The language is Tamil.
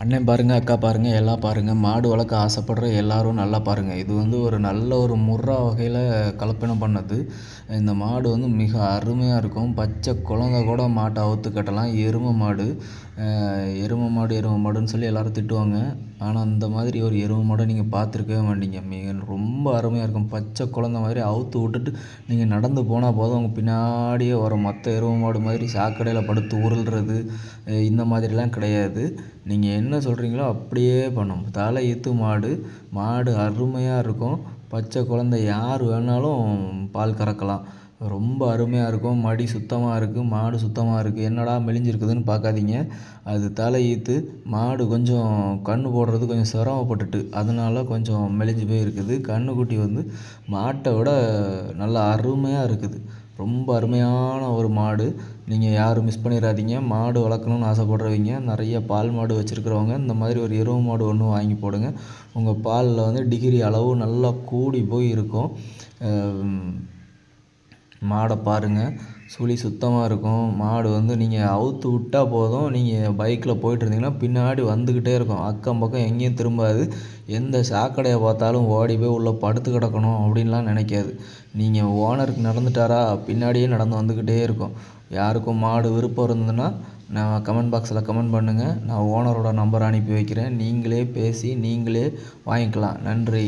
அண்ணன் பாருங்கள், அக்கா பாருங்கள், எல்லாம் பாருங்கள். மாடு வளர்க்க ஆசைப்படுற எல்லாரும் நல்லா பாருங்கள். இது ஒரு நல்ல ஒரு முர்ரா வகையில் கலப்பினம் பண்ணது. இந்த மாடு மிக அருமையாக இருக்கும். பச்சை குழந்த கூட மாட்டை அவுத்து கட்டலாம். எருமை மாடு எருமை மாடுன்னு சொல்லி எல்லோரும் திட்டுவாங்க. ஆனால் இந்த மாதிரி ஒரு எருமை மாடை நீங்கள் பார்த்துருக்கவே மாட்டீங்க. ரொம்ப அருமையாக இருக்கும். பச்சை குழந்த மாதிரி அவுத்து விட்டுட்டு நீங்கள் நடந்து போனால் போதும், உங்கள் பின்னாடியே வரும். மற்ற எருமை மாடு மாதிரி சாக்கடையில் படுத்து உருள்றது இந்த மாதிரிலாம் கிடையாது. நீங்கள் என்ன சொல்கிறீங்களோ அப்படியே பண்ணும். தலை ஈத்து மாடு அருமையாக இருக்கும். பச்சை குழந்தை யார் வேணாலும் பால் கறக்கலாம். ரொம்ப அருமையாக இருக்கும். மடி சுத்தமாக இருக்குது, மாடு சுத்தமாக இருக்குது. என்னடா மெலிஞ்சிருக்குதுன்னு பார்க்காதீங்க. அது தலை ஈத்து மாடு கொஞ்சம் கன்று போடுறது கொஞ்சம் சிரமப்பட்டுட்டு, அதனால கொஞ்சம் மெலிஞ்சு போய் இருக்குது. கன்றுக்குட்டி மாட்டை விட நல்லா அருமையாக இருக்குது. ரொம்ப அருமையான ஒரு மாடு. நீங்கள் யாரும் மிஸ் பண்ணிடாதீங்க. மாடு வளர்க்கணுன்னு ஆசைப்படுறவங்க, நிறைய பால் மாடு வச்சுருக்கிறவங்க இந்த மாதிரி ஒரு எருமை மாடு ஒன்று வாங்கி போடுங்க. உங்கள் பாலில் டிகிரி அளவு நல்லா கூடி போய் இருக்கும். மாடை பாருங்கள், சுழி சுத்தமாக இருக்கும். மாடு நீங்கள் அவுத்து விட்டால் போதும். நீங்கள் பைக்கில் போயிட்டுருந்தீங்கன்னா பின்னாடி வந்துக்கிட்டே இருக்கும். அக்கம் பக்கம் எங்கேயும் திரும்பாது. எந்த சாக்கடையை பார்த்தாலும் ஓடி போய் உள்ளே படுத்து கிடக்கணும் அப்படின்லாம் நினைக்காது. நீங்கள் ஓனருக்கு நடந்துட்டாரா பின்னாடியே நடந்து வந்துக்கிட்டே இருக்கும். யாருக்கும் மாடு விருப்பம் இருந்ததுன்னா நான் கமெண்ட் பாக்ஸில் கமெண்ட் பண்ணுங்கள். நான் ஓனரோட நம்பர் அனுப்பி வைக்கிறேன். நீங்களே பேசி நீங்களே வாங்கிக்கலாம். நன்றி.